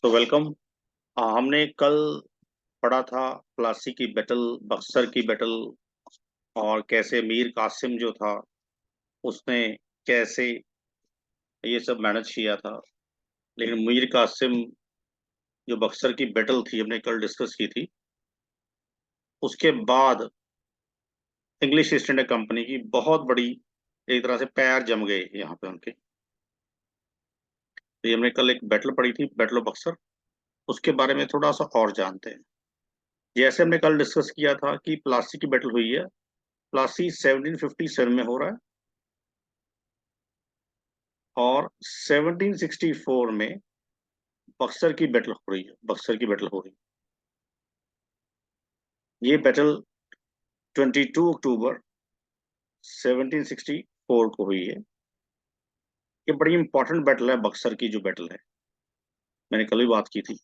तो वेलकम। हमने कल पढ़ा था प्लासी की बैटल, बक्सर की बैटल, और कैसे मीर कासिम जो था उसने कैसे ये सब मैनेज किया था। लेकिन मीर कासिम जो बक्सर की बैटल थी हमने कल डिस्कस की थी, उसके बाद इंग्लिश ईस्ट इंडिया कंपनी की बहुत बड़ी एक तरह से पैर जम गए यहाँ पे उनके। तो ये हमने कल एक बैटल पढ़ी थी, बैटल ऑफ बक्सर। उसके बारे में थोड़ा सा और जानते हैं। जैसे हमने कल डिस्कस किया था कि प्लासी की बैटल हुई है। प्लासी 1757 में हो रहा है और 1764 में बक्सर की बैटल हो रही है। बक्सर की बैटल हो रही है। ये बैटल 22 अक्टूबर 1764 को हुई है। ये बड़ी इंपॉर्टेंट बैटल है, बक्सर की जो बैटल है, मैंने कल भी बात की थी।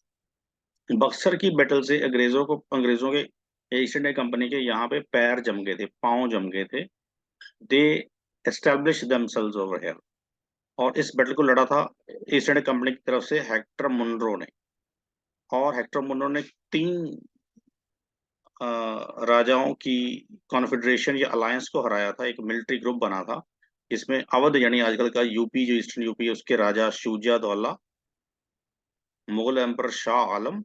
बक्सर की बैटल से अंग्रेजों के ईस्ट इंडिया कंपनी के यहाँ पे पैर जम गए थे, पांव जम गए थे। दे एस्टेब्लिश देमसेल्व्स ओवर हियर। और इस बैटल को लड़ा था ईस्ट इंडिया कंपनी की तरफ से हेक्टर मुनरो ने। और हेक्टर मुनरो ने तीन राजाओं की कॉन्फेडरेशन या अलायंस को हराया था। एक मिलिट्री ग्रुप बना था इसमें अवध यानी आजकल का यूपी, जो ईस्टर्न यूपी है, उसके राजा शुजा दौला, मुगल एम्पर शाह आलम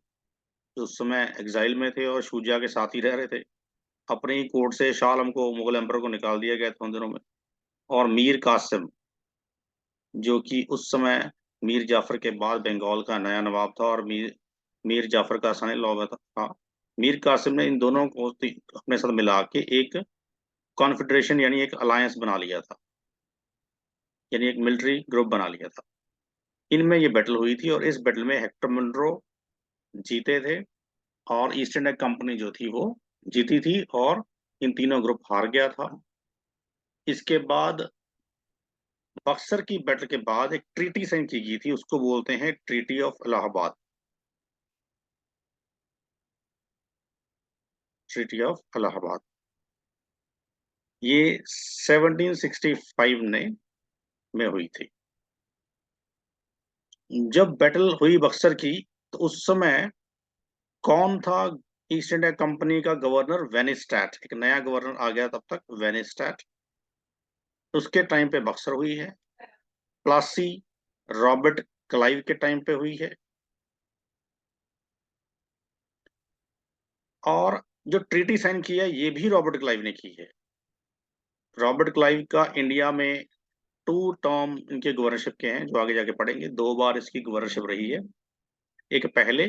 जो उस समय एग्जाइल में थे और शुजा के साथ ही रह रहे थे। अपने ही कोर्ट से शाह आलम को, मुगल एम्पर को निकाल दिया गया था उन दिनों में। और मीर कासिम जो कि उस समय मीर जाफर के बाद बंगाल का नया नवाब था और मीर मीर जाफर का सन इन लॉ था। मीर कासिम ने इन दोनों को अपने साथ मिला के एक कॉन्फेडरेशन यानी एक अलायंस बना लिया था, यानी एक मिलिट्री ग्रुप बना लिया था। इनमें ये बैटल हुई थी और इस बैटल में हेक्टर मुनरो जीते थे और ईस्ट इंडिया कंपनी जो थी वो जीती थी, और इन तीनों ग्रुप हार गया था। इसके बाद बक्सर की बैटल के बाद एक ट्रीटी साइन की गई थी, उसको बोलते हैं treaty of Allahabad. Treaty of Allahabad ये 1765 में हुई थी। जब बैटल हुई बक्सर की, तो उस समय कौन था ईस्ट इंडिया कंपनी का गवर्नर? वेनिस्टैट। एक नया गवर्नर आ गया तब तक, वेनिस्टैट। उसके टाइम पे बक्सर हुई है। प्लासी रॉबर्ट क्लाइव के टाइम पे हुई है। और जो ट्रीटी साइन की है ये भी रॉबर्ट क्लाइव ने की है। रॉबर्ट क्लाइव का इंडिया में 2 टर्म इनके गवर्नरशिप के हैं, जो आगे जाके पढ़ेंगे। 2 बार इसकी गवर्नरशिप रही है। एक पहले,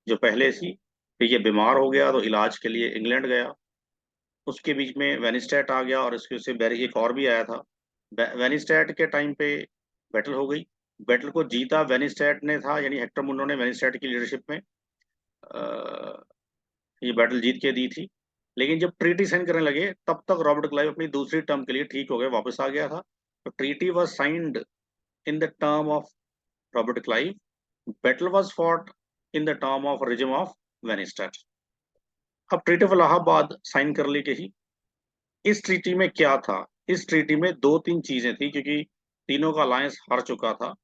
जो पहले सी, फिर ये बीमार हो गया तो इलाज के लिए इंग्लैंड गया। उसके बीच में वेनिस्टेट आ गया और इसके उससे एक और भी आया था। वेनिस्टेट के टाइम पे बैटल हो गई। बैटल को जीता वेनिस्टेट ने था, यानी हेक्टर मुन्नो ने वेनिस्टेट की लीडरशिप में ये बैटल जीत के दी थी। लेकिन जब ट्रीटी साइन करने लगे तब तक रॉबर्ट क्लाइव अपनी दूसरी टर्म के लिए ठीक हो गए, वापस आ गया था। तो treaty was signed in the term of Robert Clive. Battle was fought in the term of regime of Vansittart. अब ट्रीटी ऑफ इलाहाबाद साइन कर ली गई। इस ट्रीटी में क्या था? इस ट्रीटी में दो तीन चीजें थी, क्योंकि तीनों का अलायंस हार चुका था।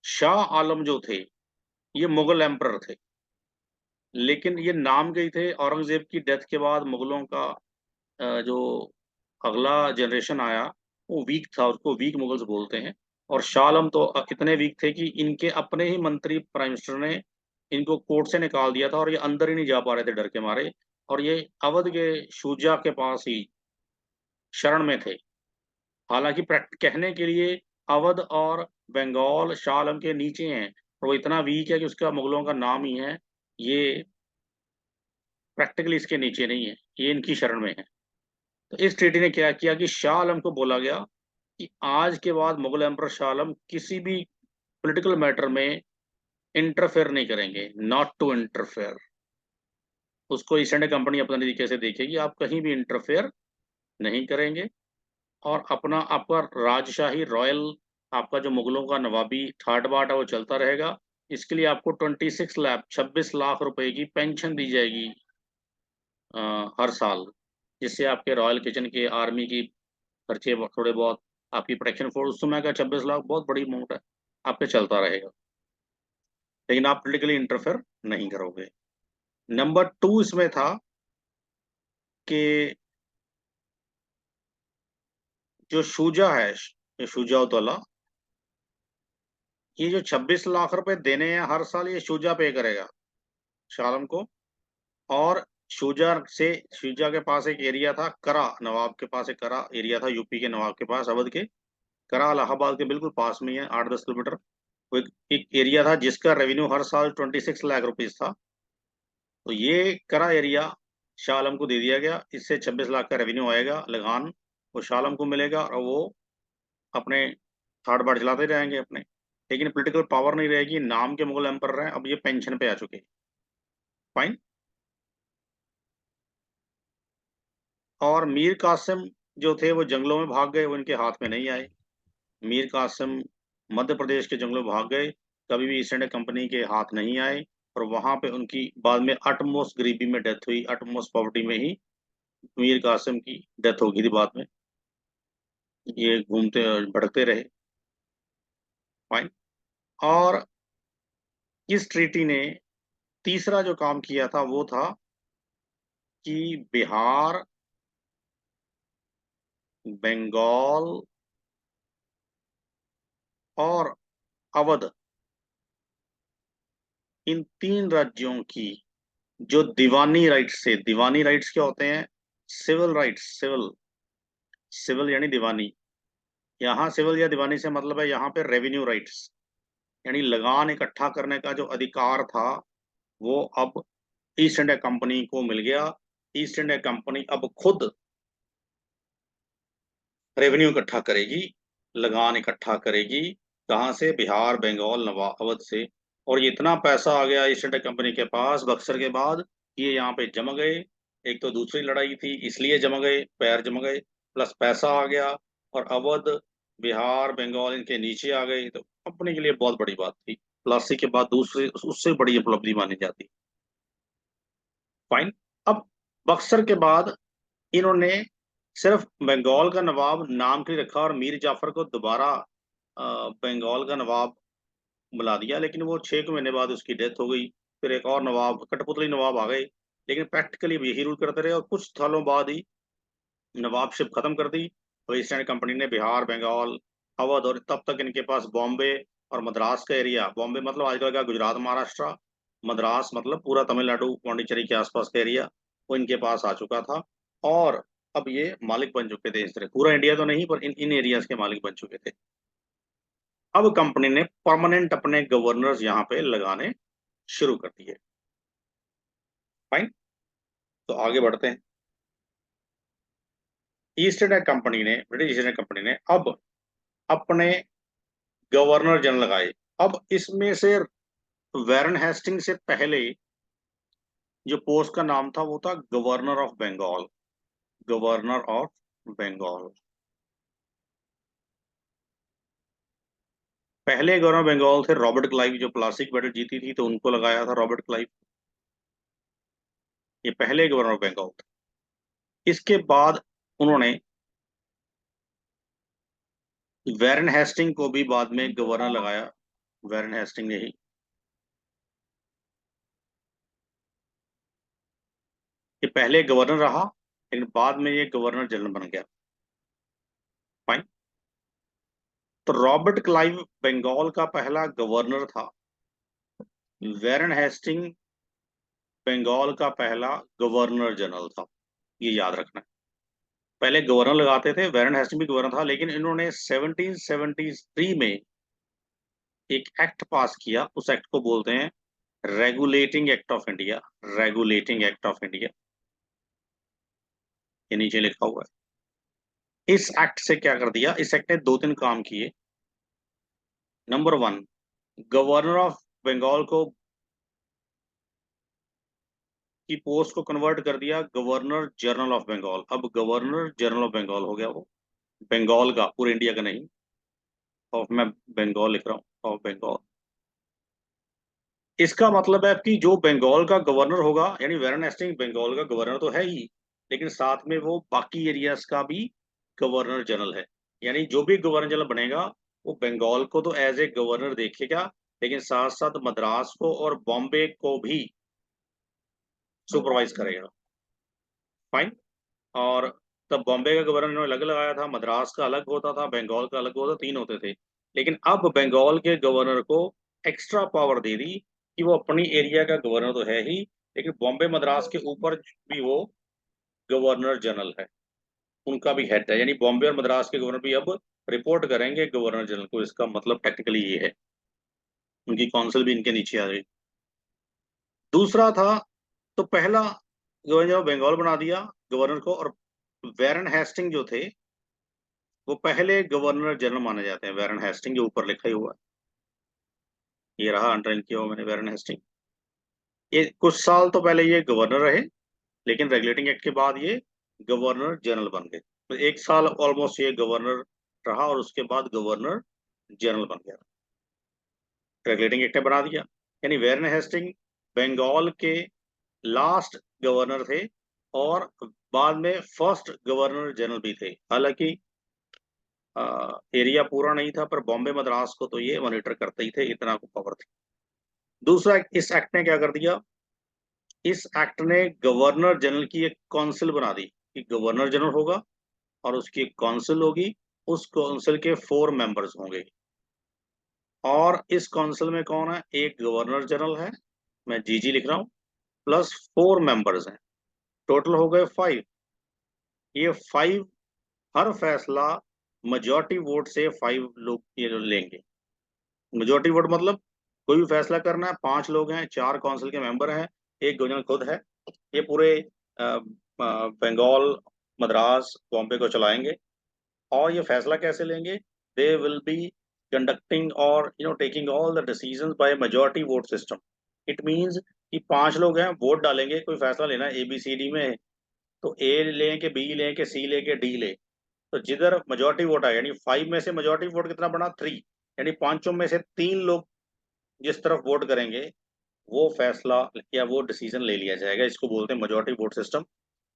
शाह आलम जो थे ये मुगल एम्परर थे, लेकिन ये नाम गए थे औरंगजेब की डेथ के बाद। मुगलों का जो अगला जनरेशन आया वो वीक था, उसको वीक मुगल्स बोलते हैं। और शाह आलम तो कितने वीक थे कि इनके अपने ही मंत्री प्राइम मिनिस्टर ने इनको कोर्ट से निकाल दिया था और ये अंदर ही नहीं जा पा रहे थे डर के मारे। और ये अवध के शुजा के पास ही शरण में थे। हालांकि कहने के लिए अवध और बंगाल शाह आलम के नीचे हैं, और वो इतना वीक है कि उसका मुगलों का नाम ही है। ये प्रैक्टिकली इसके नीचे नहीं है, ये इनकी शरण में है। तो इस ट्रीटी ने क्या किया कि शाह आलम को बोला गया कि आज के बाद मुगल एम्पर शाह आलम किसी भी पॉलिटिकल मैटर में इंटरफेयर नहीं करेंगे, नॉट टू इंटरफेयर। उसको ईस्ट इंडिया कंपनी अपने तरीके से देखेगी, आप कहीं भी इंटरफेयर नहीं करेंगे। और अपना आपका राजशाही रॉयल, आपका जो मुगलों का नवाबी ठाट बाट है वो चलता रहेगा। इसके लिए आपको 26 लाख 26 लाख रुपए की पेंशन दी जाएगी हर साल, जिससे आपके रॉयल किचन के, आर्मी की खर्चे थोड़े बहुत, आपकी प्रोटेक्शन फोर्स, उस समय का 26 लाख बहुत बड़ी अमाउंट है, आपके चलता रहेगा। लेकिन आप पोलिटिकली इंटरफेयर नहीं करोगे। नंबर 2 इसमें था कि जो शुजा है, ये शुजाउद्दौला, ये जो 26 लाख रुपए देने हैं हर साल, ये शुजा पे करेगा शाह आलम को। और शुजा के पास एक एरिया था करा, नवाब के पास एक करा एरिया था, यूपी के नवाब के पास, अवध के करा इलाहाबाद के बिल्कुल पास में ही है, 8-10 किलोमीटर। वो एक एरिया था जिसका रेवेन्यू हर साल 26 लाख रुपीज था। तो ये करा एरिया शाह आलम को दे दिया गया, इससे 26 लाख का रेवेन्यू आएगा, लगान वो शाह आलम को मिलेगा, और वो अपने ठाट बाट चलाते रहेंगे अपने। लेकिन पॉलिटिकल पावर नहीं रहेगी, नाम के मुगल एम्पर हैं, अब ये पेंशन पे आ चुके हैं। फाइन। और मीर कासिम जो थे वो जंगलों में भाग गए, वो इनके हाथ में नहीं आए। मीर कासिम मध्य प्रदेश के जंगलों में भाग गए, कभी भी ईस्ट इंडिया कंपनी के हाथ नहीं आए। और वहां पे उनकी बाद में अटमोस्ट गरीबी में डेथ हुई, अटमोस्ट पॉवर्टी में ही मीर कासिम की डेथ हो गई थी बाद में। ये घूमते भटकते रहे। फाइन। और इस ट्रीटी ने तीसरा जो काम किया था वो था कि बिहार, बंगाल और अवध, इन 3 राज्यों की जो दीवानी राइट्स थे, दीवानी राइट्स क्या होते हैं? सिविल राइट्स, सिविल, सिविल यानी दीवानी। यहाँ सिविल या दीवानी से मतलब है यहाँ पे रेवेन्यू राइट्स, यानी लगान इकट्ठा करने का जो अधिकार था वो अब ईस्ट इंडिया कंपनी को मिल गया। ईस्ट इंडिया कंपनी अब खुद रेवेन्यू इकट्ठा करेगी, लगान इकट्ठा करेगी। कहाँ से? बिहार, बंगाल, नवाब, अवध से। और ये इतना पैसा आ गया ईस्ट इंडिया कंपनी के पास बक्सर के बाद, ये यहाँ पे जम गए। एक तो दूसरी लड़ाई थी इसलिए जम गए, पैर जम गए, प्लस पैसा आ गया। और अवध, बिहार, बंगाल इनके नीचे आ गए, तो कंपनी के लिए बहुत बड़ी बात थी। प्लासी के बाद दूसरी उससे बड़ी उपलब्धि मानी जाती। फाइन। अब बक्सर के बाद इन्होंने सिर्फ बंगाल का नवाब नाम के लिए रखा और मीर जाफर को दोबारा बंगाल का नवाब बुला दिया, लेकिन वो 6 महीने बाद उसकी डेथ हो गई। फिर एक और नवाब, कठपुतली नवाब आ गए, लेकिन प्रैक्टिकली यही रूल करते रहे। और कुछ सालों बाद ही नवाबशिप खत्म कर दी, तो ईस्ट इंडिया कंपनी ने बिहार, बंगाल, अवध, और तब तक इनके पास बॉम्बे और मद्रास का एरिया, बॉम्बे मतलब आजकल का गुजरात महाराष्ट्र, मद्रास मतलब पूरा तमिलनाडु पौंडीचेरी के आसपास का एरिया, वो इनके पास आ चुका था। और अब ये मालिक बन चुके थे इस तरह, पूरा इंडिया तो नहीं पर इन इन एरियाज के मालिक बन चुके थे। अब कंपनी ने परमानेंट अपने गवर्नर्स यहाँ पे लगाने शुरू कर दिए। फाइन। तो आगे बढ़ते हैं। ईस्ट इंडिया कंपनी ने, ब्रिटिश ईस्ट इंडिया कंपनी ने अब अपने गवर्नर जनरल लगाए। अब इसमें से वैरन हेस्टिंग से पहले जो पोस्ट का नाम था वो था governor of Bengal, governor of Bengal. पहले गवर्नर बंगाल थे रॉबर्ट क्लाइव, जो प्लासी की बैटल जीती थी तो उनको लगाया था रॉबर्ट क्लाइव, ये पहले गवर्नर ऑफ बंगाल थे। इसके बाद उन्होंने वैरन हेस्टिंग को भी बाद में गवर्नर लगाया, वैरन हेस्टिंग ने ही। ये पहले गवर्नर रहा लेकिन बाद में ये गवर्नर जनरल बन गया। फाइन। तो रॉबर्ट क्लाइव बंगाल का पहला गवर्नर था, वैरन हेस्टिंग बंगाल का पहला गवर्नर जनरल था, ये याद रखना। पहले गवर्नर लगाते थे, वैरन हेस्टिंग भी गवर्नर था, लेकिन इन्होंने 1773 में एक एक्ट पास किया, उस एक्ट को बोलते हैं regulating act of India, regulating act of India, ये नीचे लिखा हुआ है। इस एक्ट से क्या कर दिया? इस एक्ट ने 2-3 काम किए। नंबर 1, गवर्नर ऑफ बंगाल को की पोस्ट को कन्वर्ट कर दिया गवर्नर जनरल ऑफ बंगाल। अब गवर्नर जनरल ऑफ बंगाल हो गया वो, बंगाल का, पूरे इंडिया का नहीं। ऑफ, मैं बंगाल लिख रहा हूँ, ऑफ बंगाल। इसका मतलब है कि जो बंगाल का गवर्नर होगा, यानी वैरन हेस्टिंग बंगाल का गवर्नर तो है ही, लेकिन साथ में वो बाकी एरियाज का भी गवर्नर जनरल है। यानी जो भी गवर्नर जनरल बनेगा वो बंगाल को तो एज ए गवर्नर देखेगा, लेकिन साथ साथ मद्रास को और बॉम्बे को भी सुपरवाइज करेगा। फाइन। और तब बॉम्बे का गवर्नर इन्होंने अलग लगाया था, मद्रास का अलग होता था, बंगाल का अलग होता था, 3 होते थे। लेकिन अब बंगाल के गवर्नर को एक्स्ट्रा पावर दे दी कि वो अपनी एरिया का गवर्नर तो है ही, लेकिन बॉम्बे मद्रास के ऊपर भी वो गवर्नर जनरल है, उनका भी हेड है। यानी बॉम्बे और मद्रास के गवर्नर भी अब रिपोर्ट करेंगे गवर्नर जनरल को। इसका मतलब टेक्निकली ये है, उनकी काउंसिल भी इनके नीचे आ गई। दूसरा था, तो पहला गवर्नर ऑफ बंगाल बना दिया गवर्नर को, और वैरन हेस्टिंग जो थे वो पहले गवर्नर जनरल माने जाते हैं। वैरन हेस्टिंग जो ऊपर लिखा ही हुआ है, ये रहा, अंडरलाइन किया हुआ मैंने, वैरन हेस्टिंग। ये कुछ साल तो पहले ये गवर्नर रहे, लेकिन रेगुलेटिंग एक्ट के बाद ये गवर्नर जनरल बन गए। तो 1 साल ऑलमोस्ट ये गवर्नर रहा, और उसके बाद गवर्नर जनरल बन गया, रेगुलेटिंग एक्ट ने बना दिया। यानी वैरन हेस्टिंग बंगाल के लास्ट गवर्नर थे, और बाद में फर्स्ट गवर्नर जनरल भी थे। हालांकि एरिया पूरा नहीं था, पर बॉम्बे मद्रास को तो ये मॉनिटर करते ही थे, इतना को पावर थी। दूसरा, इस एक्ट ने क्या कर दिया, इस एक्ट ने गवर्नर जनरल की एक काउंसिल बना दी कि गवर्नर जनरल होगा और उसकी एक काउंसिल होगी, उस काउंसिल के 4 मेंबर्स होंगे। और इस काउंसिल में कौन है, एक गवर्नर जनरल है, मैं जीजी लिख रहा हूँ, प्लस 4 मेंबर्स हैं, टोटल हो गए 5। ये 5, हर फैसला मेजॉरिटी वोट से 5 लोग ये लेंगे। मेजोरिटी वोट मतलब कोई भी फैसला करना है, 5 लोग हैं, 4 काउंसिल के मेंबर हैं, एक गवर्नर खुद है, ये पूरे बंगाल, मद्रास, बॉम्बे को चलाएंगे। और ये फैसला कैसे लेंगे, दे विल बी कंडक्टिंग और taking all the decisions by majority vote system. It means कि 5 लोग हैं, वोट डालेंगे, कोई फैसला लेना है ABCD में, तो ए लें कि बी लें कि सी ले कि डी ले, तो जिधर मेजोरिटी वोट आए, यानी 5 में से मेजोरिटी वोट कितना बना, 3, यानी 5 में से 3 लोग जिस तरफ वोट करेंगे वो फैसला या वो डिसीजन ले लिया जाएगा। इसको बोलते हैं मेजोरिटी वोट सिस्टम।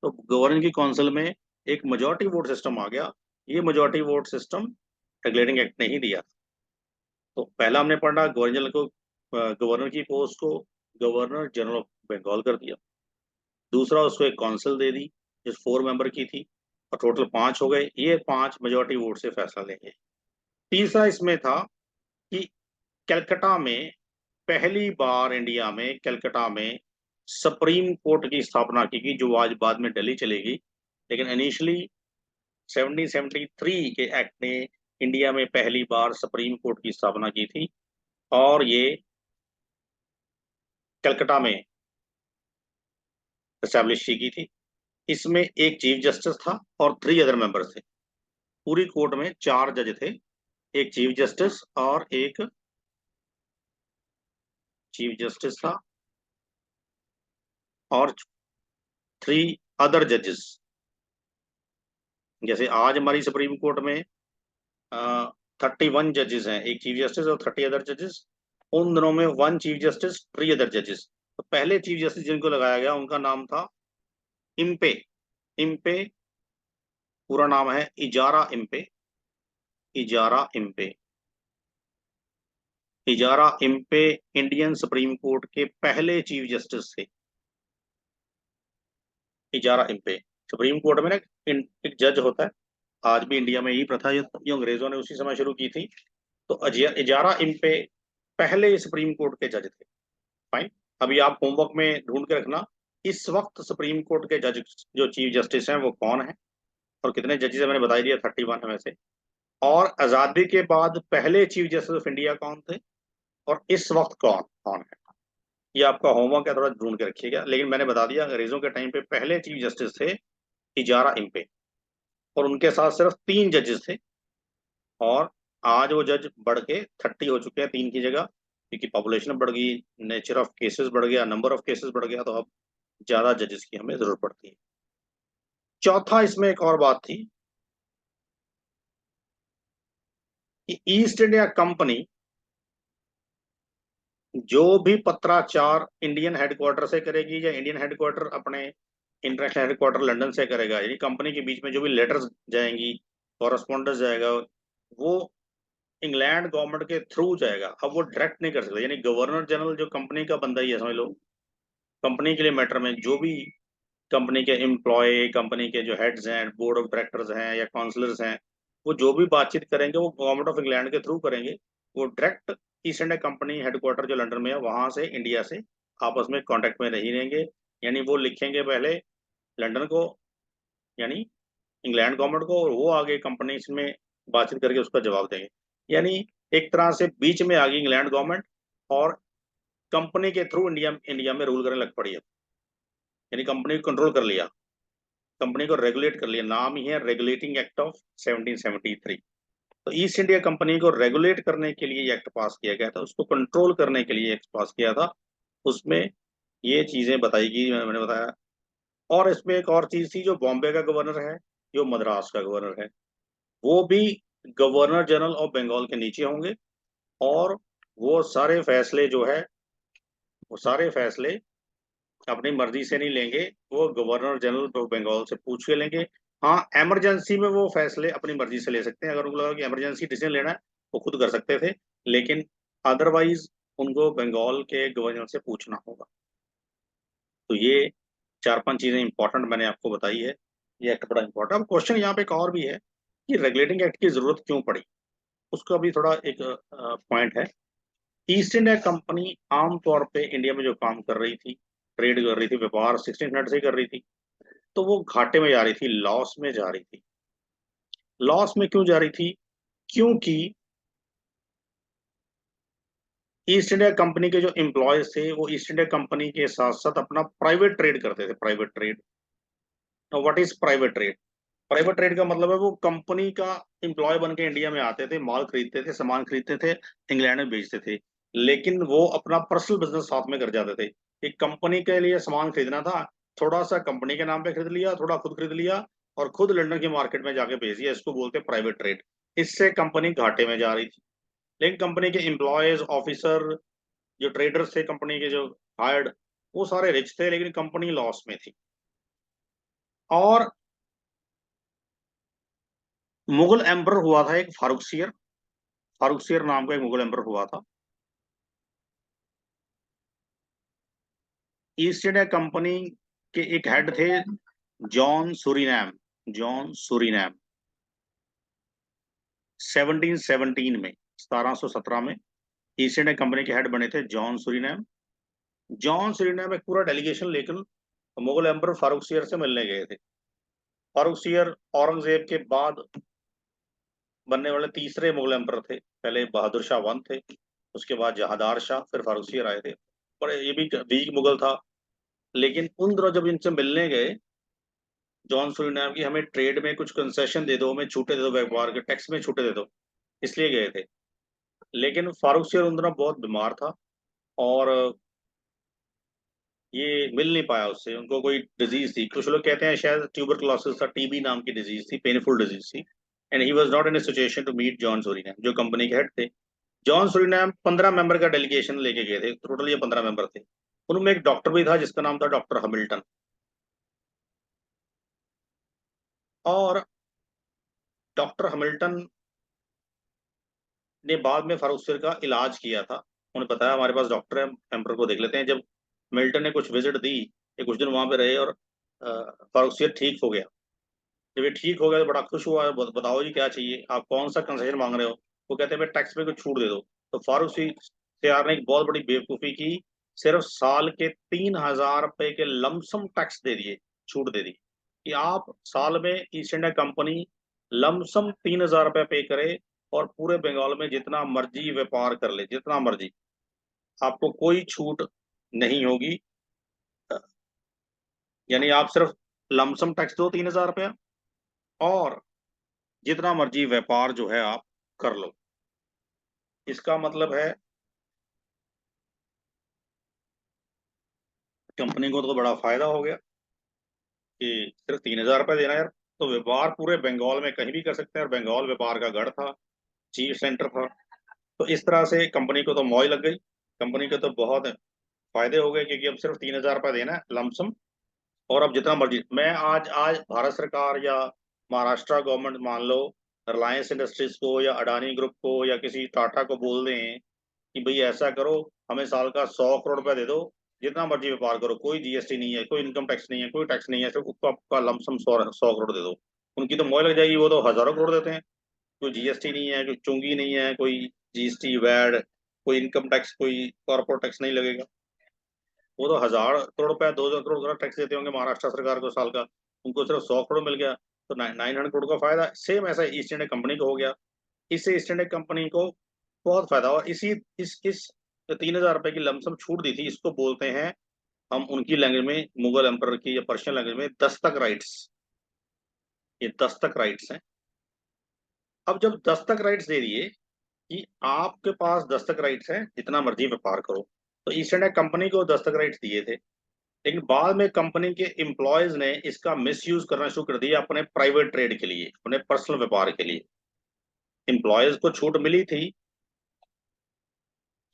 तो गवर्नर की काउंसिल में एक मेजोरिटी वोट सिस्टम आ गया। ये majority vote system regulating act ने ही दिया। तो पहला हमने पढ़ा गवर्नर को, गवर्नर की पोस्ट को गवर्नर जनरल ऑफ बंगाल कर दिया। दूसरा, उसको एक काउंसिल दे दी जो 4 मेंबर की थी, और टोटल 5 हो गए, ये 5 मेजोरिटी वोट से फैसला लेंगे। तीसरा इसमें था कि कलकत्ता में पहली बार, इंडिया में कलकत्ता में सुप्रीम कोर्ट की स्थापना की गई, जो आज बाद में दिल्ली चलेगी। लेकिन इनिशियली 1773 के एक्ट ने इंडिया में पहली बार सुप्रीम कोर्ट की स्थापना की थी, और ये कलकत्ता में एस्टेब्लिश की गई थी। इसमें एक चीफ जस्टिस था और 3 अदर मेंबर्स थे। पूरी कोर्ट में 4 जज थे, एक चीफ जस्टिस था और 3 अदर जजेस। जैसे आज हमारी सुप्रीम कोर्ट में 31 जजेस हैं, एक चीफ जस्टिस और 30 अदर जजेस। उन दिनों में 1 चीफ जस्टिस, 3 अदर जजेस। तो पहले चीफ जस्टिस जिनको लगाया गया उनका नाम था इम्पे। इम्पे पूरा नाम है इजारा Impey. इजारा Impey. इजारा Impey Indian supreme court के पहले चीफ जस्टिस थे। इजारा इम्पे सुप्रीम कोर्ट में ना एक जज होता है, आज भी इंडिया में यही प्रथा है, ये अंग्रेजों ने उसी समय शुरू की थी। तो इजारा इम्पे पहले सुप्रीम कोर्ट के जज थे। फाइन। अभी आप होमवर्क में ढूंढ के रखना, इस वक्त सुप्रीम कोर्ट के जज जो चीफ जस्टिस हैं वो कौन है, और कितने जजेस है मैंने बता दिया, 31 में से। और आजादी के बाद पहले चीफ जस्टिस ऑफ इंडिया कौन थे, और इस वक्त कौन कौन है। ये आपका होमवर्क है, थोड़ा ढूंढ के रखिएगा। लेकिन मैंने बता दिया, अंग्रेजों के टाइम पे पहले चीफ जस्टिस थे इजारा इम्पे, और उनके साथ सिर्फ 3 जजेस थे। और आज वो जज बढ़ के 30 हो चुके हैं, 3 की जगह, क्योंकि पॉपुलेशन बढ़ गई, नेचर ऑफ केसेस बढ़ गया, नंबर ऑफ केसेस बढ़ गया, तो अब ज्यादा जजेस की हमें जरूरत पड़ती है। चौथा, इसमें एक और बात थी कि ईस्ट इंडिया कंपनी जो भी पत्राचार इंडियन हेडक्वार्टर से करेगी, या इंडियन हेडक्वार्टर अपने इंटरनेशनल हेडक्वार्टर लंदन से करेगा, यानी कंपनी के बीच में जो भी लेटर्स जाएंगी, कॉरेस्पॉन्डेंस जाएगा, वो इंग्लैंड गवर्नमेंट के थ्रू जाएगा। अब वो डायरेक्ट नहीं कर सकते, यानी गवर्नर जनरल जो कंपनी का बंदा ही है, समझ लो कंपनी के लिए मैटर में जो भी कंपनी के एम्प्लॉय, कंपनी के जो हेड्स हैं, बोर्ड ऑफ डायरेक्टर्स हैं या काउंसलर्स हैं, वो जो भी बातचीत करेंगे वो गवर्नमेंट ऑफ इंग्लैंड के थ्रू करेंगे। वो direct east India company headquarter जो लंदन में है वहां से, इंडिया से आपस में कांटेक्ट में नहीं रहेंगे। यानी वो लिखेंगे पहले लंदन को, यानी इंग्लैंड गवर्नमेंट को, और वो आगे कंपनी में बातचीत करके उसका जवाब देंगे। यानी एक तरह से बीच में आ गई इंग्लैंड गवर्नमेंट और कंपनी के थ्रू इंडिया इंडिया में रूल करने लग पड़ी है। यानी कंपनी को कंट्रोल कर लिया, कंपनी को रेगुलेट कर लिया। नाम ही है रेगुलेटिंग एक्ट ऑफ 1773। तो ईस्ट इंडिया कंपनी को रेगुलेट करने के लिए एक्ट पास किया गया था, उसको कंट्रोल करने के लिए एक्ट पास किया था। उसमें ये चीजें बताई गई, मैंने बताया। और इसमें एक और चीज थी, जो बॉम्बे का गवर्नर है, जो मद्रास का गवर्नर है, वो भी गवर्नर जनरल ऑफ बंगाल के नीचे होंगे। और वो सारे फैसले जो है, वो सारे फैसले अपनी मर्जी से नहीं लेंगे, वो गवर्नर जनरल ऑफ बंगाल से पूछ के लेंगे। हाँ, इमरजेंसी में वो फैसले अपनी मर्जी से ले सकते हैं, अगर उनको लगा कि इमरजेंसी डिसीजन लेना है वो खुद कर सकते थे, लेकिन अदरवाइज उनको बंगाल के गवर्नर से पूछना होगा। तो ये 4-5 चीजें इंपॉर्टेंट मैंने आपको बताई है। ये एक्ट बड़ा इंपॉर्टेंट। अब क्वेश्चन यहाँ पे एक और भी है कि रेगुलेटिंग एक्ट की जरूरत क्यों पड़ी, उसका भी थोड़ा एक पॉइंट है। ईस्ट इंडिया कंपनी आमतौर पे इंडिया में जो काम कर रही थी, ट्रेड कर रही थी, व्यापार 1600 से कर रही थी, तो वो घाटे में जा रही थी, लॉस में जा रही थी। लॉस में क्यों जा रही थी? क्योंकि ईस्ट इंडिया कंपनी के जो एम्प्लॉयज थे वो ईस्ट इंडिया कंपनी के साथ साथ अपना प्राइवेट ट्रेड करते थे। Private trade, what is private trade? Private trade का मतलब है वो कंपनी का एम्प्लॉय बन के इंडिया में आते थे, माल खरीदते थे, सामान खरीदते थे, इंग्लैंड में बेचते थे, लेकिन वो अपना पर्सनल बिजनेस साथ में कर जाते थे। एक कंपनी के लिए सामान खरीदना था, थोड़ा सा कंपनी के नाम पे खरीद लिया, थोड़ा खुद खरीद लिया, और खुद लंदन की मार्केट में जाके बेच दिया। इसको बोलते हैं प्राइवेट ट्रेड। इससे कंपनी घाटे में जा रही थी, लेकिन कंपनी के एम्प्लॉयज, ऑफिसर, जो ट्रेडर्स थे कंपनी के जो हायर्ड, वो सारे रिच थे, लेकिन कंपनी लॉस में थी। और मुगल एम्पर हुआ था एक फारूकसियर, फारूकसियर नाम का एक मुगल एम्पर हुआ था। ईस्ट इंडिया कंपनी के एक हेड थे जॉन सूरीनैम। जॉन सूरीनैम 1717 में, 1717 में ईस्ट इंडिया कंपनी के हेड बने थे जॉन सूरीनैम। जॉन सूरीनैम एक पूरा डेलीगेशन लेकर मुगल एम्पर फारूकसियर से मिलने गए थे। फारूकसियर औरंगजेब के बाद बनने वाले तीसरे मुगल एम्पर थे। पहले बहादुर शाह वन थे, उसके बाद जहादार शाह, फिर फारूकसियर आए थे। पर ये भी वीक मुगल था। लेकिन उन दिनों जब इनसे मिलने गए जॉन सूरीनाम की, हमें ट्रेड में कुछ कंसेशन दे दो, हमें छूटे दे दो, व्यापार के टैक्स में छूटे दे दो, इसलिए गए थे। लेकिन फारूक सियर उन दिनों बहुत बीमार था, और ये मिल नहीं पाया उससे। उनको कोई डिजीज थी, कुछ लोग कहते हैं शायद ट्यूबरकुलोसिस था, टीबी नाम की डिजीज थी, पेनफुल डिजीज थी। And he was not in a situation to meet John Suriname, जो कंपनी के हेड थे। जॉन सूरीनाम 15 मेंबर का डेलीगेशन लेके गए थे, टोटल ये 15 मेंबर थे। उनमें एक डॉक्टर भी था जिसका नाम था डॉक्टर हमिल्टन। और डॉक्टर हमिल्टन ने बाद में फारूक सिर का इलाज किया था। उन्हें बताया हमारे पास डॉक्टर है, एम्पर को देख लेते हैं। जब मिल्टन ने कुछ विजिट दी, ये कुछ दिन वहां पे रहे, और फारूक सिर ठीक हो गया। जब ये ठीक हो गया तो बड़ा खुश हुआ, बताओ जी क्या चाहिए, आप कौन सा कंसेशन मांग रहे हो? वो कहते हैं भाई टैक्स में कुछ छूट दे दो। तो फारूक सियार ने एक बहुत बड़ी बेवकूफ़ी की, सिर्फ साल के 3,000 रुपए के लमसम टैक्स दे दिए, छूट दे दी कि आप साल में ईस्ट इंडिया कंपनी लमसम 3,000 रुपये पे करे, और पूरे बंगाल में जितना मर्जी व्यापार कर ले, जितना मर्जी, आपको कोई छूट नहीं होगी। यानी आप सिर्फ लमसम टैक्स दो 3,000 रुपया, और जितना मर्जी व्यापार जो है आप कर लो। इसका मतलब है कंपनी को तो बड़ा फायदा हो गया कि सिर्फ 3,000 रुपये देना यार, तो व्यापार पूरे बंगाल में कहीं भी कर सकते हैं, और बंगाल व्यापार का गढ़ था, चीफ सेंटर था। तो इस तरह से कंपनी को तो मौज लग गई, कंपनी को तो बहुत फायदे हो गए, क्योंकि अब सिर्फ 3,000 रुपये देना है लमसम, और अब जितना मर्जी। मैं आज आज भारत सरकार या महाराष्ट्र गवर्नमेंट मान लो रिलायंस इंडस्ट्रीज को या अडानी ग्रुप को या किसी टाटा को बोल दें कि भाई ऐसा करो, हमें साल का 100 करोड़ रुपया दे दो, जितना मर्जी व्यापार करो, कोई जीएसटी नहीं है, कोई इनकम टैक्स नहीं है, कोई टैक्स नहीं है, सिर्फ उसको आपका लमसम 100 करोड़ दे दो, उनकी तो मोहर लग जाएगी, वो तो हजारों करोड़ देते हैं। कोई जीएसटी नहीं है, कोई चुंगी नहीं है, कोई जीएसटी वैट, कोई इनकम टैक्स, कोई कॉर्पोरेट टैक्स नहीं लगेगा। वो तो 1,000 करोड़ रुपया, 2,000 करोड़ का टैक्स देते होंगे महाराष्ट्र सरकार को साल का, उनको सिर्फ 100 करोड़ मिल गया, तो 900 करोड़ का फायदा। सेम ऐसा ईस्ट इंडिया कंपनी को हो गया। इससे ईस्ट इंडिया कंपनी को बहुत फायदा हुआ। इसी इस 3,000 रुपए की लमसम छूट दी थी, इसको बोलते हैं हम उनकी लैंग्वेज में, मुगल एम्पर की या पर्शियन लैंग्वेज में, दस्तक राइट्स। ये दस्तक राइट्स हैं। अब जब दस्तक राइट्स दे दिए कि आपके पास दस्तक राइट्स हैं, जितना मर्जी व्यापार करो, तो ईस्ट इंडिया कंपनी को दस्तक राइट्स दिए थे। लेकिन बाद में कंपनी के एम्प्लॉयज ने इसका मिसयूज करना शुरू कर दिया अपने प्राइवेट ट्रेड के लिए, अपने पर्सनल व्यापार के लिए। एम्प्लॉयज को छूट मिली थी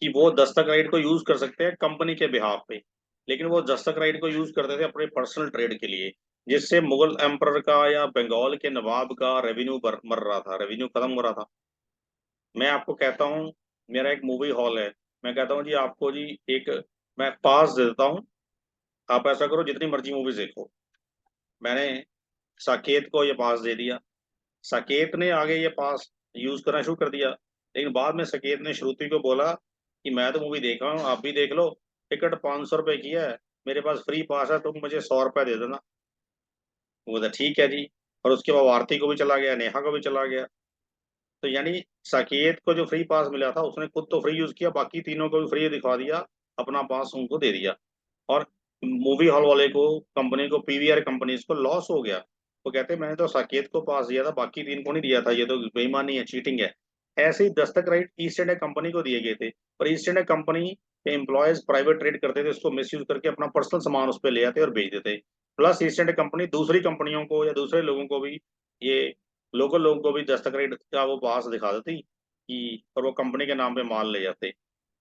कि वो दस्तक राइट को यूज कर सकते हैं कंपनी के बिहाफ पे, लेकिन वो दस्तक राइट को यूज करते थे अपने पर्सनल ट्रेड के लिए, जिससे मुगल एम्पर का या बंगाल के नवाब का रेवेन्यू मर रहा था, रेवेन्यू खत्म हो रहा था। मैं आपको कहता हूँ, मेरा एक मूवी हॉल है, मैं कहता हूँ जी आपको जी एक मैं पास दे देता हूँ, आप ऐसा करो जितनी मर्जी मूवीज देखो। मैंने साकेत को ये पास दे दिया, साकेत ने आगे ये पास यूज करना शुरू कर दिया, लेकिन बाद में साकेत ने श्रुति को बोला कि मैं तो मूवी देख रहा हूँ, आप भी देख लो, टिकट 500 रुपए की है, मेरे पास फ्री पास है, तुम मुझे 100 रुपए दे देना। वो बोला ठीक है जी। और उसके बाद आरती को भी चला गया, नेहा को भी चला गया। तो यानी साकेत को जो फ्री पास मिला था, उसने खुद तो फ्री यूज किया, बाकी तीनों को भी फ्री दिखा दिया, अपना पास उनको दे दिया। और मूवी हॉल वाले को, कंपनी को, पीवीआर कंपनीज को लॉस हो गया। वो कहते हैं मैंने तो साकेत को पास दिया था, बाकी तीन को नहीं दिया था, ये तो बेईमानी है, चीटिंग है। ऐसे ही Dastak right east India company को दिए गए थे, पर ईस्ट इंडिया कंपनी के एम्प्लॉयज प्राइवेट ट्रेड करते थे, उसको मिसयूज करके अपना पर्सनल सामान उस पर ले आते और बेच देते। प्लस ईस्ट इंडिया कंपनी दूसरी कंपनियों को या दूसरे लोगों को भी, ये लोकल लोगों को भी दस्तक राइट का वो पास दिखा देती कि, और वो कंपनी के नाम पे माल ले जाते,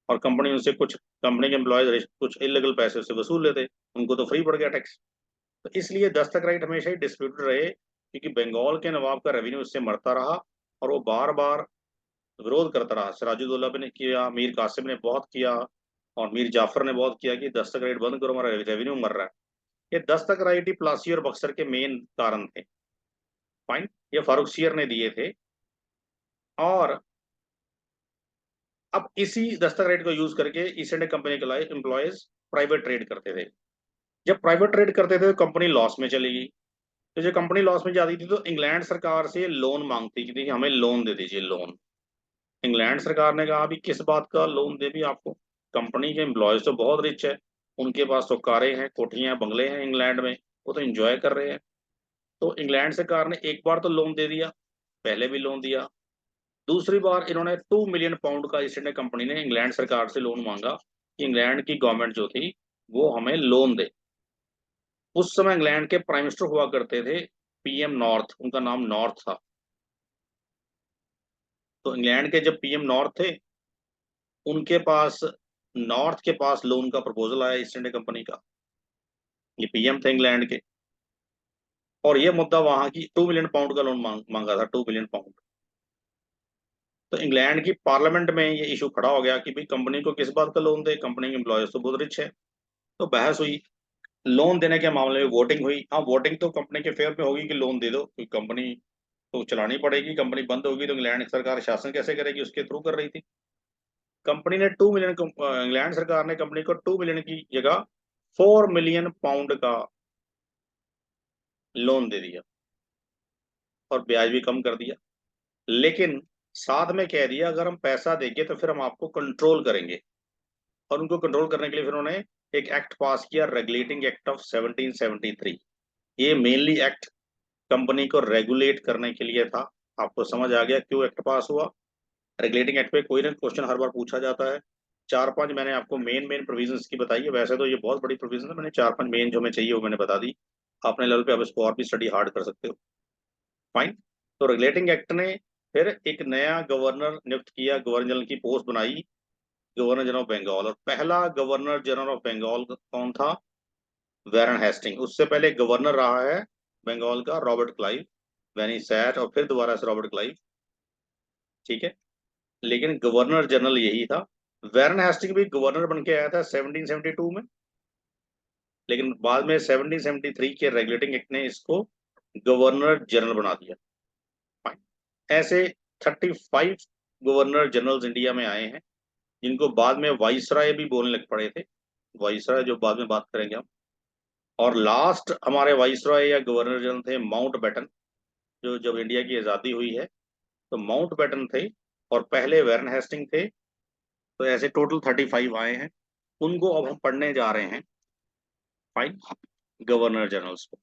और कंपनी उनसे कुछ, कंपनी के एम्प्लॉयज कुछ इलीगल पैसे उससे वसूल लेते, उनको तो फ्री पड़ गया टैक्स। तो इसलिए दस्तक राइट हमेशा ही डिस्प्यूटेड रहे, क्योंकि बंगाल के नवाब का रेवेन्यू इससे मरता रहा, और वो बार बार विरोध करता रहा। सिराजुद्दौला ने किया, मीर कासिम ने बहुत किया, और मीर जाफर ने बहुत किया कि दस्तक राइट बंद करो, हमारा रेवेन्यू मर रहा है। ये दस्तक राइट ही प्लासी और बक्सर के मेन कारण थे। फाइन, ये फारूकसियर ने दिए थे। और अब इसी दस्तक राइट को यूज करके ईस्ट इंडिया कंपनी के एम्प्लॉयज प्राइवेट ट्रेड करते थे। जब प्राइवेट ट्रेड करते थे तो कंपनी लॉस में चली गई। तो जब कंपनी लॉस में जाती थी तो इंग्लैंड सरकार से लोन मांगती थी कि हमें लोन दे दीजिए, लोन। इंग्लैंड सरकार ने कहा अभी किस बात का लोन दे भी आपको, कंपनी के एम्प्लॉयज तो बहुत रिच है, उनके पास तो कारें हैं, कोठियां, बंगले हैं इंग्लैंड में, वो तो एंजॉय कर रहे हैं। तो इंग्लैंड सरकार ने एक बार तो लोन दे दिया, पहले भी लोन दिया। दूसरी बार इन्होंने 2 मिलियन पाउंड का ईस्ट इंडिया कंपनी ने इंग्लैंड सरकार से लोन मांगा कि इंग्लैंड की गवर्नमेंट जो थी वो हमें लोन दे। उस समय इंग्लैंड के प्राइम मिनिस्टर हुआ करते थे पीएम नॉर्थ, उनका नाम नॉर्थ था। तो इंग्लैंड के जब पीएम नॉर्थ थे, उनके पास, नॉर्थ के पास लोन का प्रपोजल आया ईस्ट इंडिया कंपनी का, ये पीएम थे इंग्लैंड के, और ये मुद्दा वहां की 2 मिलियन पाउंड का लोन मांगा था, 2 मिलियन पाउंड। तो इंग्लैंड की पार्लियामेंट में ये इशू खड़ा हो गया कि भाई कंपनी को किस बात का लोन दे, कंपनी के एम्प्लॉयज तो बहुत रिच है। तो बहस हुई, लोन देने के मामले में वोटिंग हुई। हाँ, वोटिंग तो कंपनी के फेवर में होगी कि लोन दे दो, क्योंकि कंपनी तो चलानी पड़ेगी, कंपनी बंद होगी तो इंग्लैंड सरकार शासन कैसे करेगी, उसके थ्रू कर रही थी। कंपनी ने 2 मिलियन, इंग्लैंड सरकार ने कंपनी को 2 मिलियन की जगह 4 मिलियन पाउंड का लोन दे दिया, और ब्याज भी कम कर दिया। लेकिन साथ में कह दिया अगर हम पैसा देंगे तो फिर हम आपको कंट्रोल करेंगे। और उनको कंट्रोल करने के लिए फिर उन्होंने एक एक्ट पास किया, रेगुलेटिंग एक्ट ऑफ 1773। ये मेनली एक्ट कंपनी को रेगुलेट करने के लिए था। आपको समझ आ गया क्यों एक्ट पास हुआ। रेगुलेटिंग एक्ट पे कोई ना क्वेश्चन हर बार पूछा जाता है। चार पांच मैंने आपको मेन मेन प्रोविजंस की बताई है, वैसे तो ये बहुत बड़ी प्रोविजन है, मैंने चार पांच मेन जो हमें चाहिए वो मैंने बता दी। अपने लेवल पे आप इसको और भी स्टडी हार्ड कर सकते हो। फाइन। तो रेगुलेटिंग एक्ट ने फिर एक नया गवर्नर नियुक्त किया, गवर्नर जनरल की पोस्ट बनाई, गवर्नर जनरल ऑफ बंगाल। और पहला गवर्नर जनरल ऑफ बंगाल कौन था? Warren Hasting. उससे पहले गवर्नर रहा है बंगाल का Robert Clive. When he sat, और फिर दोबारा से रॉबर्ट क्लाइव, ठीक है। लेकिन गवर्नर जनरल यही था। वारेन हेस्टिंग भी गवर्नर बन के आया था 1772 में, लेकिन बाद में 1773 के रेगुलेटिंग एक्ट ने इसको गवर्नर जनरल बना दिया। ऐसे 35 गवर्नर जनरल्स इंडिया में आए हैं, जिनको बाद में वाइसराय भी बोलने लग पड़े थे। वाइसराय जो बाद में बात करेंगे हम। और लास्ट हमारे वाइसराय या गवर्नर जनरल थे माउंट बैटन, जो जब इंडिया की आज़ादी हुई है तो माउंट बैटन थे, और पहले वारेन हेस्टिंग थे। तो ऐसे टोटल 35 आए हैं, उनको अब हम पढ़ने जा रहे हैं, फाइन, गवर्नर जनरल्स को।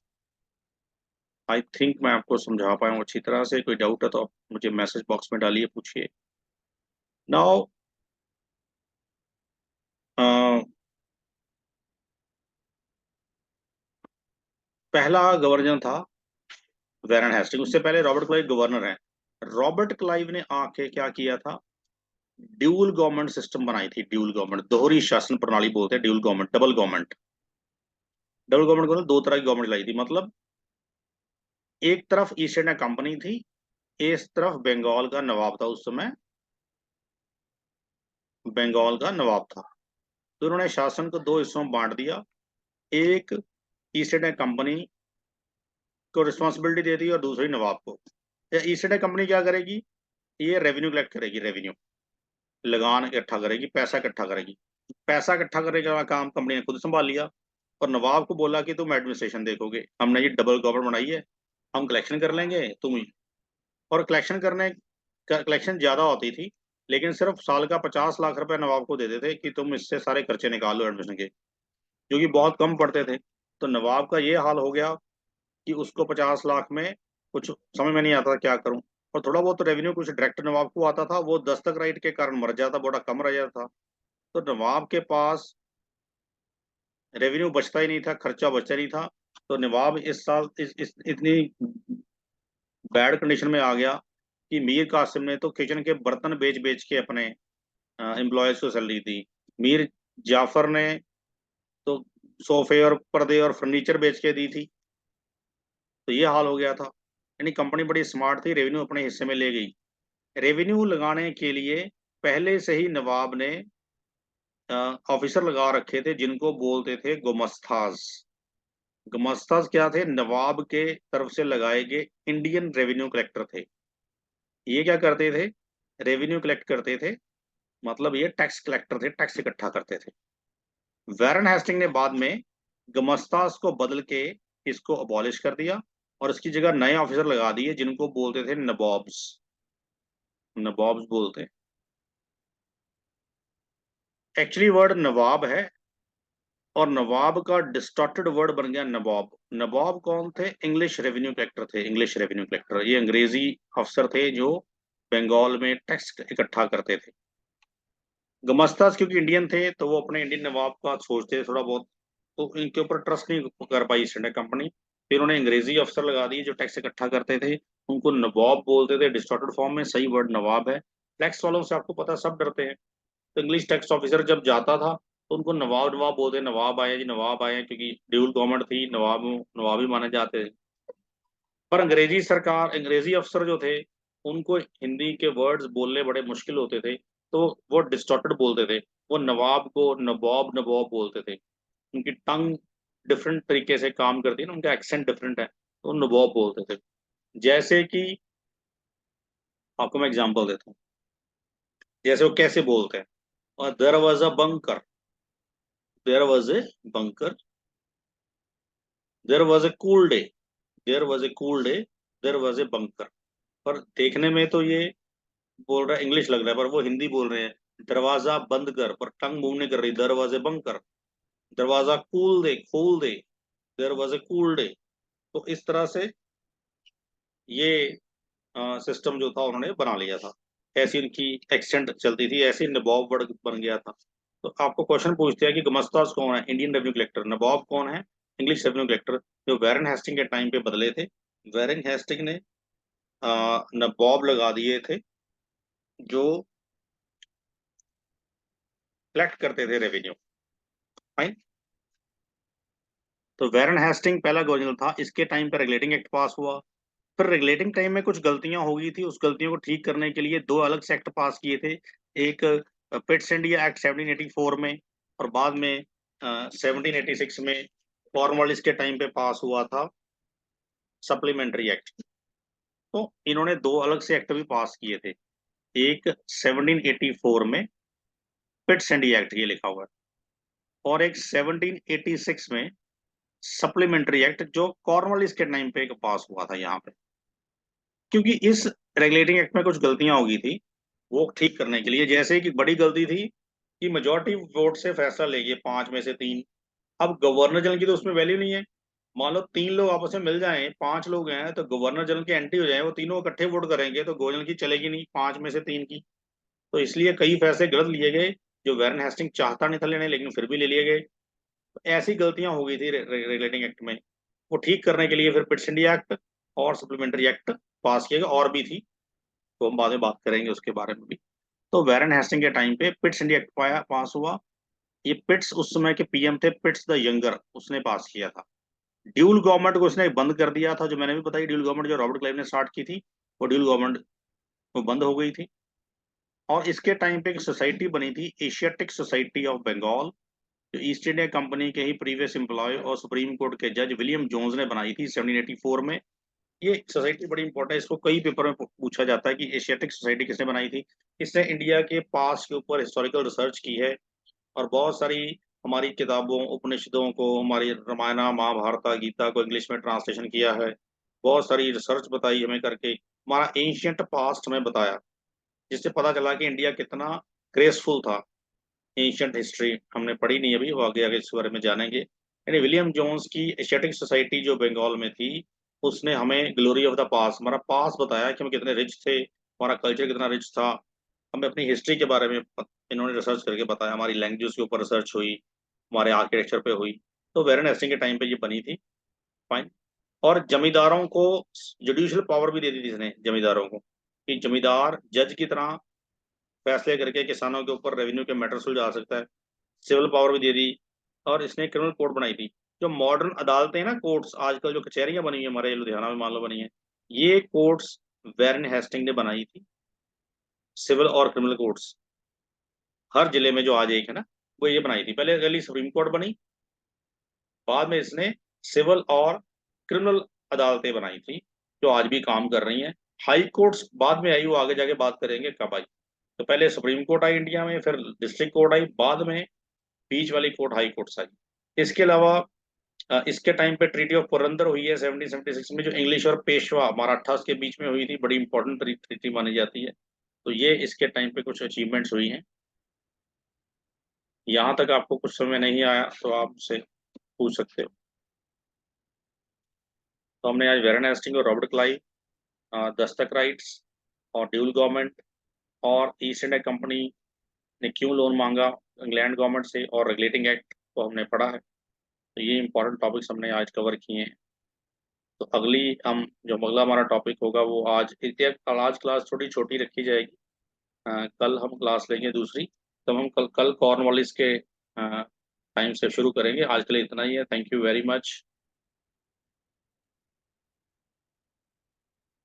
आई थिंक मैं आपको समझा पाया हूँ अच्छी तरह से। कोई डाउट है तो आप मुझे मैसेज बॉक्स में डालिए, पूछिए। नाउ पहला गवर्नर था वारेन हेस्टिंग, उससे पहले रॉबर्ट क्लाइव गवर्नर हैं। रॉबर्ट क्लाइव ने आके क्या किया था, ड्यूल गवर्नमेंट सिस्टम बनाई थी। ड्यूल गवर्नमेंट, दोहरी शासन प्रणाली बोलते हैं dual government, double government. Double government को दो तरह की गवर्नमेंट लाई थी, मतलब एक तरफ ईस्ट इंडिया कंपनी थी, इस तरफ बंगाल का नवाब था। उस समय बंगाल का नवाब था, तो उन्होंने शासन को दो हिस्सों में बांट दिया। एक ईस्ट इंडिया कंपनी को रिस्पॉन्सिबिलिटी दे दी, और दूसरी नवाब को। ईस्ट इंडिया कंपनी क्या करेगी, ये रेवेन्यू कलेक्ट करेगी, रेवेन्यू लगान इकट्ठा करेगी, पैसा इकट्ठा करेगी। पैसा इकट्ठा करने का काम कंपनी ने खुद संभाल लिया, और नवाब को बोला कि तुम एडमिनिस्ट्रेशन देखोगे, हमने ये डबल गवर्नमेंट बनाई है, हम कलेक्शन कर लेंगे तुम। और कलेक्शन ज्यादा होती थी, लेकिन सिर्फ साल का 50 लाख रुपए नवाब को देते थे कि तुम इससे सारे खर्चे निकाल लो एडमिशन के, जो कि बहुत कम पड़ते थे। तो नवाब का ये हाल हो गया कि उसको 50 लाख में कुछ समझ में नहीं आता क्या करूं। और थोड़ा बहुत रेवेन्यू कुछ डायरेक्ट नवाब को आता था, वो दस्तक राइट के कारण मर जाता, बड़ा कम रह जाता था। तो नवाब के पास रेवेन्यू बचता ही नहीं था, खर्चा बचता नहीं था। तो नवाब इस साल इतनी बैड कंडीशन में आ गया कि मीर कासिम ने तो किचन के बर्तन बेच बेच के अपने एम्प्लॉयज को सैलरी दी। मीर जाफर ने तो सोफे और पर्दे और फर्नीचर बेच के दी थी। तो ये हाल हो गया था। यानी कंपनी बड़ी स्मार्ट थी, रेवेन्यू अपने हिस्से में ले गई। रेवेन्यू लगाने के लिए पहले से ही नवाब ने ऑफिसर लगा रखे थे, जिनको बोलते थे गुमस्ताज। गुमस्ताज क्या थे, नवाब के तरफ से लगाए गए इंडियन रेवेन्यू कलेक्टर थे। ये क्या करते थे, रेवेन्यू कलेक्ट करते थे, मतलब ये टैक्स कलेक्टर थे, टैक्स इकट्ठा करते थे। वारेन हेस्टिंग ने बाद में गुमस्ताज को बदल के इसको अबॉलिश कर दिया, और इसकी जगह नए ऑफिसर लगा दिए, जिनको बोलते थे नवाब्स। नवाब्स बोलते हैं, एक्चुअली वर्ड नवाब है, और नवाब का डिस्टॉर्टेड वर्ड बन गया नवाब। नवाब कौन थे, इंग्लिश रेवेन्यू कलेक्टर थे। इंग्लिश रेवेन्यू कलेक्टर ये अंग्रेजी अफसर थे, जो बंगाल में टैक्स इकट्ठा करते थे। गमस्तास क्योंकि इंडियन थे, तो वो अपने इंडियन नवाब का सोचते थे थोड़ा बहुत, तो इनके ऊपर ट्रस्ट नहीं कर पाई ईस्ट इंडिया कंपनी। फिर उन्होंने अंग्रेजी अफसर लगा दिए जो टैक्स इकट्ठा करते थे, उनको नवाब बोलते थे डिस्टॉर्टेड फॉर्म में। सही वर्ड नवाब है। टैक्स वालों से आपको पता है, सब डरते हैं। तो इंग्लिश टैक्स ऑफिसर जब जाता था, तो उनको नवाब नवाब बोलते, नवाब आए जी, नवाब आए हैं, क्योंकि ड्यूल गवर्नमेंट थी, नवाब नवाब ही माने जाते थे। पर अंग्रेजी सरकार, अंग्रेजी अफसर जो थे, उनको हिंदी के वर्ड्स बोलने बड़े मुश्किल होते थे, तो वो डिस्टॉर्टेड बोलते थे। वो नवाब को नवाब नवाब बोलते थे। उनकी टंग डिफरेंट तरीके से काम करती है ना, उनका एक्सेंट डिफरेंट है, तो नवाब बोलते थे। जैसे कि आपको मैं एग्जांपल देता हूँ, जैसे वो कैसे बोलते हैं, और there was a bunker, there was a bunker, there was a cool day, there was a cool day, there was a bunker. पर देखने में तो ये बोल रहा है, इंग्लिश लग रहा है, पर वो हिंदी बोल रहे हैं। दरवाजा बंद कर, पर टंग मूव नहीं कर रही, दरवाजे बंद कर। दरवाजा कूल दे, खोल दे, दरवाजे कूल दे। तो इस तरह से ये सिस्टम जो था उन्होंने बना लिया था। ऐसी इनकी एक्सेंट चलती थी, ऐसे नवाब वर्ड बन गया था। तो आपको क्वेश्चन पूछते हैं कि गुमस्ताज कौन है, इंडियन रेवेन्यू कलेक्टर। नवाब कौन है, इंग्लिश रेवेन्यू कलेक्टर, जो वारेन हेस्टिंग के टाइम पे बदले थे। वारेन हेस्टिंग ने नवाब लगा दिए थे, जो कलेक्ट करते थे रेवेन्यू। फाइन। तो वारेन हेस्टिंग पहला गवर्नर था, इसके टाइम पे रेगुलेटिंग एक्ट पास हुआ। फिर रेगुलेटिंग टाइम में कुछ गलतियां हो गई थी, उस गलतियों को ठीक करने के लिए 2 अलग से एक्ट पास किए थे। एक पिट्स इंडिया एक्ट 1784 में, और बाद में 1786 में कॉर्नवालिस के टाइम पे पास हुआ था सप्लीमेंट्री एक्ट। तो इन्होंने 2 अलग से एक्ट भी पास किए थे। एक 1784 में पिट्स इंडिया एक्ट, ये लिखा हुआ है, और एक 1786 में सप्लीमेंट्री एक्ट, जो कॉर्नवालिस के टाइम पे पास हुआ था यहाँ पे। क्योंकि इस रेगुलेटिंग एक्ट में कुछ गलतियां हो गई थी, वो ठीक करने के लिए, जैसे कि बड़ी गलती थी कि मेजॉरिटी वोट से फैसला ले गए 5 में से 3। अब गवर्नर जनरल की तो उसमें वैल्यू नहीं है। मान लो 3 लोग आपस में मिल जाएं, 5 लोग हैं, तो गवर्नर जनरल के एंटी हो जाए, वो तीनों इकट्ठे वोट करेंगे तो गवर्नर की चलेगी नहीं 5 में से 3 की। तो इसलिए कई फैसले गलत लिए गए, जो वैरन हेस्टिंग चाहता नहीं था लेने, लेकिन फिर भी ले लिए गए। तो ऐसी गलतियां हो गई थी रेगुलेटिंग एक्ट में। वो ठीक करने के लिए फिर पिट्स इंडिया एक्ट और सप्लीमेंट्री एक्ट पास किए गए, और भी थी, तो हम बाद में बात करेंगे उसके बारे में भी। तो वैरन हेस्टिंग के टाइम पे पिट्स इंडिया एक्ट पास हुआ। ये पिट्स उस समय के पीएम थे, पिट्स द यंगर, उसने पास किया था। ड्यूल गवर्नमेंट को उसने बंद कर दिया था, जो मैंने भी बताई, ड्यूल गवर्नमेंट जो रॉबर्ट क्लाइव ने स्टार्ट की थी, वो ड्यूल गवर्नमेंट वो बंद हो गई थी। और इसके टाइम पे एक सोसाइटी बनी थी, एशियाटिक सोसाइटी ऑफ बंगाल, जो ईस्ट इंडिया कंपनी के ही प्रीवियस एम्प्लॉय और सुप्रीम कोर्ट के जज विलियम जोन्स ने बनाई थी 1784 में। ये सोसाइटी बड़ी इंपॉर्टेंट है, इसको कई पेपर में पूछा जाता है कि एशियाटिक सोसाइटी किसने बनाई थी। इसने इंडिया के पास के ऊपर हिस्टोरिकल रिसर्च की है, और बहुत सारी हमारी किताबों, उपनिषदों को, हमारी रामायण, महाभारत, गीता को इंग्लिश में ट्रांसलेशन किया है। बहुत सारी रिसर्च बताई हमें करके, हमारा एंशियंट पास्ट में बताया, जिससे पता चला कि इंडिया कितना ग्रेसफुल था। एंशियंट हिस्ट्री हमने पढ़ी नहीं अभी, वो आगे आगे इस बारे में जानेंगे। यानी विलियम जोन्स की एशियाटिक सोसाइटी जो बंगाल में थी, उसने हमें ग्लोरी ऑफ द पास्ट, हमारा पास्ट बताया कि हम कितने रिच थे, हमारा कल्चर कितना रिच था। हमें अपनी हिस्ट्री के बारे में इन्होंने रिसर्च करके बताया, हमारी लैंग्वेज के ऊपर रिसर्च हुई, हमारे आर्किटेक्चर पे हुई। तो वैरन हेस्टिंग के टाइम पे ये बनी थी। फाइन। और जमींदारों को जुडिशियल पावर भी दे दी थी इसने, जमींदारों को, कि जमींदार जज की तरह फैसले करके किसानों के ऊपर रेवेन्यू के मैटर सुलझा सकता है। सिविल पावर भी दे दी। और इसने क्रिमिनल कोर्ट बनाई थी। जो मॉडर्न अदालतें हैं ना, कोर्ट्स, आजकल जो कचहरियां बनी है हमारे लुधियाना में मान लो बनी है, ये कोर्ट्स वैरन हेस्टिंग ने बनाई थी। सिविल और क्रिमिनल कोर्ट्स हर जिले में जो आज एक है ना, वो ये बनाई थी। पहले दिल्ली सुप्रीम कोर्ट बनी, बाद में इसने सिविल और क्रिमिनल अदालतें बनाई थी, जो आज भी काम कर रही हैं। हाई कोर्ट्स बाद में आई, वो आगे जाके बात करेंगे कब आई। तो पहले सुप्रीम कोर्ट आई इंडिया में, फिर डिस्ट्रिक्ट कोर्ट आई, बाद में बीच वाली कोर्ट हाई कोर्ट्स आई। इसके अलावा इसके टाइम पे ट्रीटी ऑफ पुरंदर हुई है 1776 में, जो इंग्लिश और पेशवा मराठास के बीच में हुई थी, बड़ी इंपॉर्टेंट ट्रीटी मानी जाती है। तो ये इसके टाइम पे कुछ अचीवमेंट्स हुई हैं। यहाँ तक आपको कुछ समय नहीं आया तो आप मुझसे पूछ सकते हो। तो हमने आज वेरन हेस्टिंग और रॉबर्ट क्लाइव, दस्तक राइट्स और ड्यूल गवर्नमेंट, और ईस्ट इंडिया कंपनी ने क्यों लोन मांगा इंग्लैंड गवर्नमेंट से, और रेगुलेटिंग एक्ट को हमने पढ़ा है। तो ये इंपॉर्टेंट टॉपिक्स हमने आज कवर किए हैं। तो अगली हम जो अगला हमारा टॉपिक होगा वो आज क्लास थोड़ी छोटी रखी जाएगी। कल हम क्लास लेंगे दूसरी। तो हम कल कॉर्नवालिस के टाइम से शुरू करेंगे। आज के लिए इतना ही है। Thank you very much.